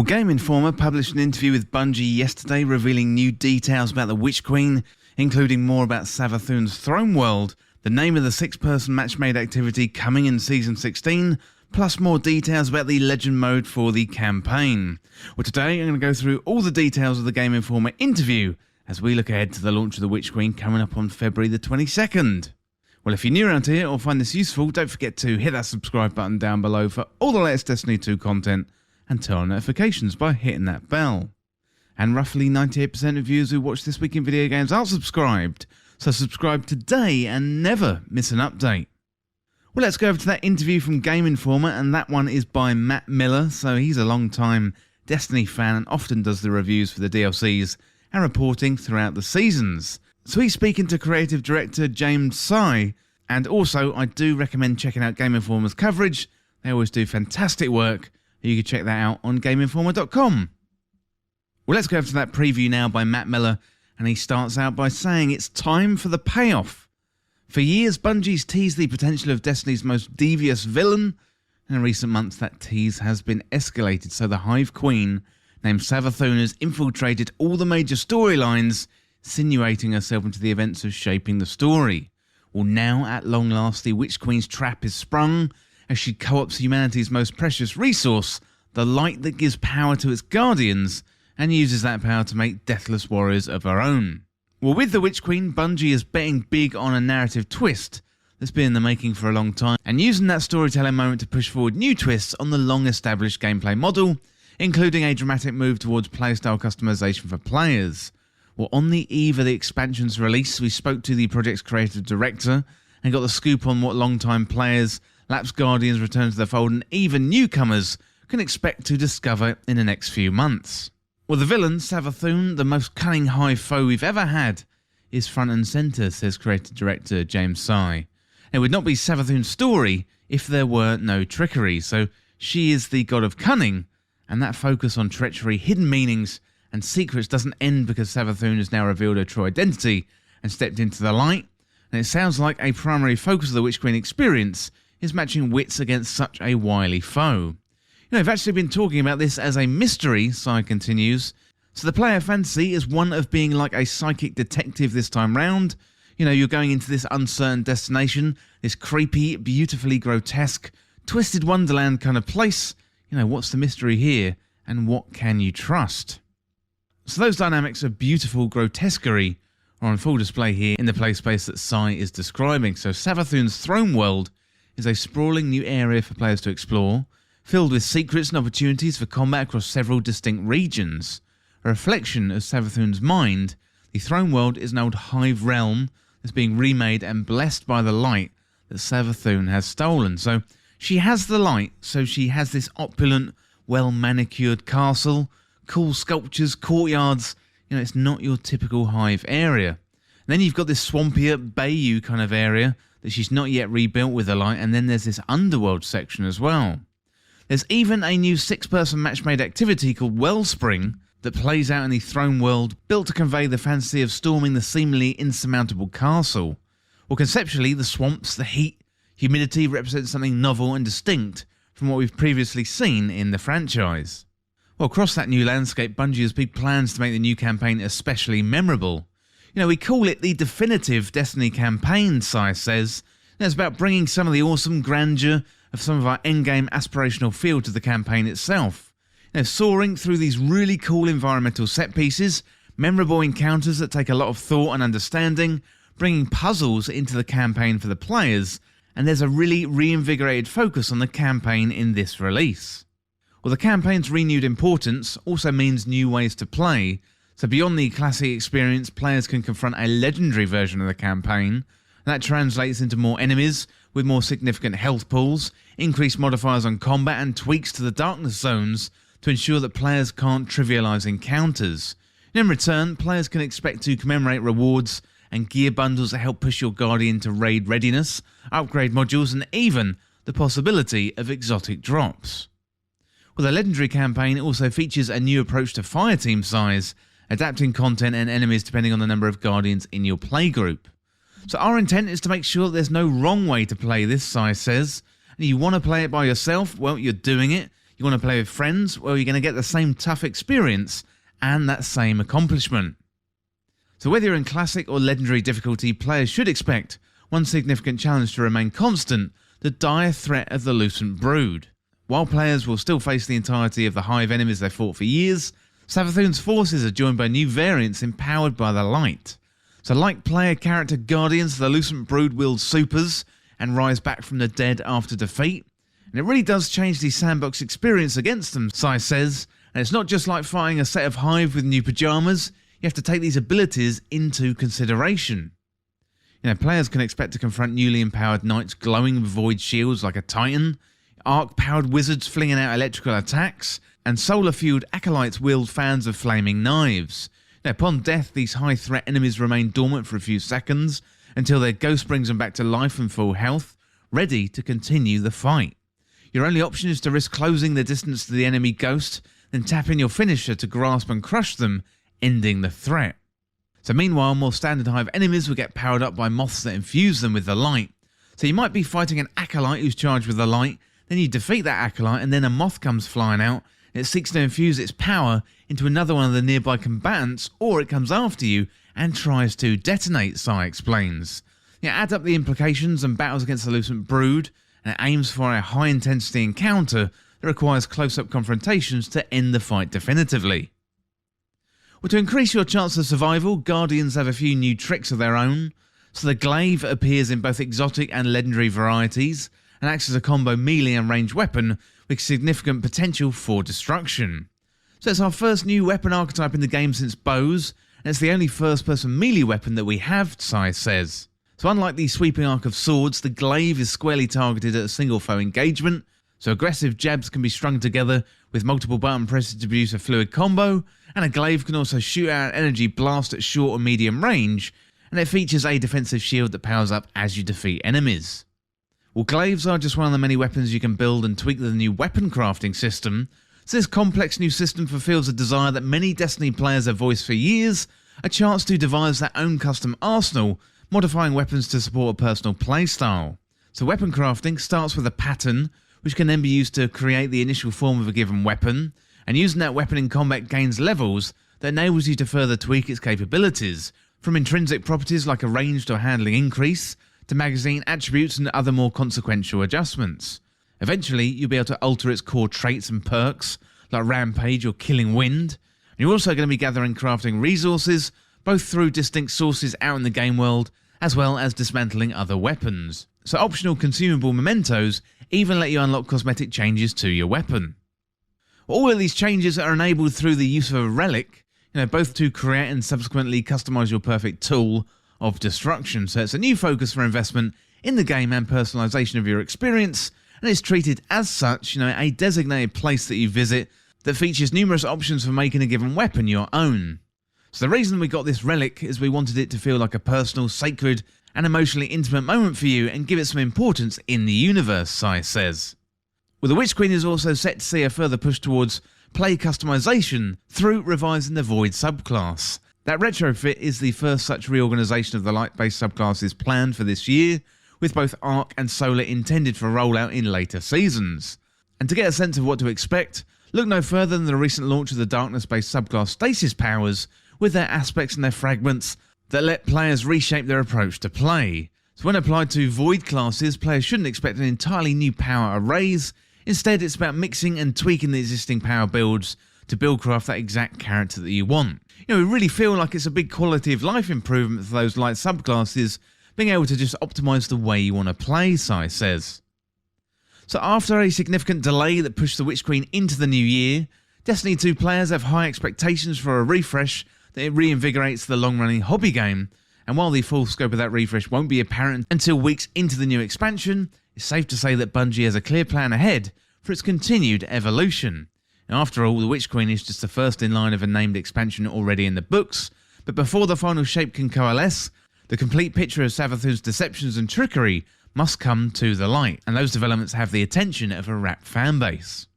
Well, Game Informer published an interview with Bungie yesterday revealing new details about the Witch Queen, including more about Savathun's throne world, the name of the 6-person match-made activity coming in Season 16, plus more details about the Legend mode for the campaign. Well, today I'm going to go through all the details of the Game Informer interview as we look ahead to the launch of the Witch Queen coming up on February the 22nd. Well, if you're new around here or find this useful, don't forget to hit that subscribe button down below for all the latest Destiny 2 content and turn on notifications by hitting that bell. And roughly 98% of viewers who watch This Week in Video Games are subscribed, so subscribe today and never miss an update. Well, let's go over to that interview from Game Informer, and that one is by Matt Miller, so he's a long-time Destiny fan and often does the reviews for the DLCs and reporting throughout the seasons. So he's speaking to creative director James Sy, and also I do recommend checking out Game Informer's coverage. They always do fantastic work. You can check that out on GameInformer.com. Well, let's go over to that preview now by Matt Miller, and he starts out by saying it's time for the payoff. For years, Bungie's teased the potential of Destiny's most devious villain, and in recent months that tease has been escalated, so the Hive Queen, named Savathun, has infiltrated all the major storylines, insinuating herself into the events of shaping the story. Well, now, at long last, the Witch Queen's trap is sprung, as she co-opts humanity's most precious resource, the light that gives power to its guardians, and uses that power to make deathless warriors of her own. Well, with the Witch Queen, Bungie is betting big on a narrative twist that's been in the making for a long time, and using that storytelling moment to push forward new twists on the long-established gameplay model, including a dramatic move towards playstyle customization for players. Well, on the eve of the expansion's release, we spoke to the project's creative director and got the scoop on what long-time players, lapsed guardians return to the fold, and even newcomers can expect to discover in the next few months. Well, the villain, Savathun, the most cunning Hive foe we've ever had, is front and centre, says creative director James Sy. It would not be Savathun's story if there were no trickery, so she is the god of cunning, and that focus on treachery, hidden meanings, and secrets doesn't end because Savathun has now revealed her true identity and stepped into the light, and it sounds like a primary focus of the Witch Queen experience is matching wits against such a wily foe. You know, I've actually been talking about this as a mystery, Sy continues. So the player fantasy is one of being like a psychic detective this time round. You know, you're going into this uncertain destination, this creepy, beautifully grotesque, twisted wonderland kind of place. You know, what's the mystery here, and what can you trust? So those dynamics of beautiful grotesquerie are on full display here in the play space that Sy is describing. So Savathun's throne world is a sprawling new area for players to explore, filled with secrets and opportunities for combat across several distinct regions. A reflection of Savathun's mind, the throne world is an old Hive realm that's being remade and blessed by the light that Savathun has stolen. So she has the light, so she has this opulent, well-manicured castle, cool sculptures, courtyards. You know, it's not your typical Hive area. And then you've got this swampier Bayou kind of area that she's not yet rebuilt with the light, and then there's this underworld section as well. There's even a new 6-person match-made activity called Wellspring that plays out in the throne world, built to convey the fantasy of storming the seemingly insurmountable castle. Well, conceptually, the swamps, the heat, humidity represent something novel and distinct from what we've previously seen in the franchise. Well, across that new landscape, Bungie has big plans to make the new campaign especially memorable. You know, we call it the definitive Destiny campaign, Sy says. And it's about bringing some of the awesome grandeur of some of our endgame aspirational feel to the campaign itself. You know, soaring through these really cool environmental set pieces, memorable encounters that take a lot of thought and understanding, bringing puzzles into the campaign for the players, and there's a really reinvigorated focus on the campaign in this release. Well, the campaign's renewed importance also means new ways to play, so beyond the classic experience, players can confront a legendary version of the campaign, and that translates into more enemies with more significant health pools, increased modifiers on combat, and tweaks to the darkness zones to ensure that players can't trivialise encounters. In return, players can expect to commemorate rewards and gear bundles that help push your Guardian to raid readiness, upgrade modules, and even the possibility of exotic drops. Well, the Legendary campaign also features a new approach to fireteam size, adapting content and enemies depending on the number of Guardians in your playgroup. So our intent is to make sure that there's no wrong way to play this, Sy says, and you want to play it by yourself, well, you're doing it. You You want to play with friends? Well, you're going to get the same tough experience and that same accomplishment. So whether you're in Classic or Legendary difficulty, players should expect one significant challenge to remain constant: the dire threat of the Lucent Brood. While players will still face the entirety of the hive enemies they fought for years, Savathûn's forces are joined by new variants empowered by the light. So like player character Guardians, the Lucent Brood wield supers and rise back from the dead after defeat. And it really does change the sandbox experience against them, Sai says. And it's not just like fighting a set of hive with new pyjamas. You have to take these abilities into consideration. Players can expect to confront newly empowered knights glowing with void shields like a titan, arc-powered wizards flinging out electrical attacks, and solar-fueled acolytes wield fans of flaming knives. Upon death, these high-threat enemies remain dormant for a few seconds until their ghost brings them back to life and full health, ready to continue the fight. Your only option is to risk closing the distance to the enemy ghost, then tap in your finisher to grasp and crush them, ending the threat. So meanwhile, more standard hive enemies will get powered up by moths that infuse them with the light. So you might be fighting an acolyte who's charged with the light, then you defeat that acolyte and then a moth comes flying out, and it seeks to infuse its power into another one of the nearby combatants, or it comes after you and tries to detonate, Sai explains. Add up the implications and battles against the Lucent Brood, and it aims for a high intensity encounter that requires close-up confrontations to end the fight definitively. Well, to increase your chance of survival, Guardians have a few new tricks of their own. So the glaive appears in both exotic and legendary varieties, and acts as a combo melee and ranged weapon with significant potential for destruction. So it's our first new weapon archetype in the game since bows, and it's the only first-person melee weapon that we have, Sai says. So unlike the sweeping arc of swords, the glaive is squarely targeted at a single foe engagement, so aggressive jabs can be strung together with multiple button presses to produce a fluid combo, and a glaive can also shoot out an energy blast at short or medium range, and it features a defensive shield that powers up as you defeat enemies. Well, glaives are just one of the many weapons you can build and tweak with the new weapon crafting system, so this complex new system fulfills a desire that many Destiny players have voiced for years: a chance to devise their own custom arsenal, modifying weapons to support a personal playstyle. So weapon crafting starts with a pattern, which can then be used to create the initial form of a given weapon, and using that weapon in combat gains levels that enables you to further tweak its capabilities, from intrinsic properties like a ranged or handling increase, to magazine attributes and other more consequential adjustments. Eventually, you'll be able to alter its core traits and perks, like Rampage or Killing Wind, and you're also going to be gathering crafting resources, both through distinct sources out in the game world, as well as dismantling other weapons. So optional consumable mementos even let you unlock cosmetic changes to your weapon. All of these changes are enabled through the use of a relic, both to create and subsequently customize your perfect tool of destruction. So it's a new focus for investment in the game and personalization of your experience, and it's treated as such, a designated place that you visit that features numerous options for making a given weapon your own. So the reason we got this relic is we wanted it to feel like a personal, sacred, and emotionally intimate moment for you and give it some importance in the universe, Sai says. Well, the Witch Queen is also set to see a further push towards play customization through revising the Void subclass. That retrofit is the first such reorganisation of the light-based subclasses planned for this year, with both Arc and Solar intended for rollout in later seasons. And to get a sense of what to expect, look no further than the recent launch of the Darkness-based subclass Stasis powers, with their aspects and their fragments that let players reshape their approach to play. So when applied to Void classes, players shouldn't expect an entirely new power arrays. Instead, it's about mixing and tweaking the existing power builds to buildcraft that exact character that you want. We really feel like it's a big quality of life improvement for those light subclasses, being able to just optimise the way you want to play, Sai says. So after a significant delay that pushed the Witch Queen into the new year, Destiny 2 players have high expectations for a refresh that it reinvigorates the long-running hobby game, and while the full scope of that refresh won't be apparent until weeks into the new expansion, it's safe to say that Bungie has a clear plan ahead for its continued evolution. Now, after all, the Witch Queen is just the first in line of a named expansion already in the books, but before the final shape can coalesce, the complete picture of Savathûn's deceptions and trickery must come to the light, and those developments have the attention of a rapt fanbase.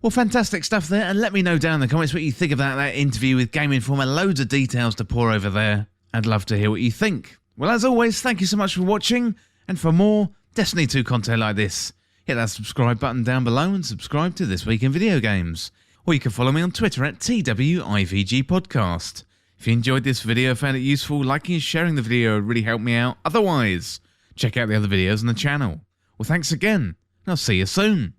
Well, fantastic stuff there, and let me know down in the comments what you think about that interview with Game Informer. Loads of details to pour over there. I'd love to hear what you think. Well, as always, thank you so much for watching, and for more Destiny 2 content like this, hit that subscribe button down below and subscribe to This Week in Video Games. Or you can follow me on Twitter at TWIVG Podcast. If you enjoyed this video and found it useful, liking and sharing the video would really help me out. Otherwise, check out the other videos on the channel. Well, thanks again, and I'll see you soon.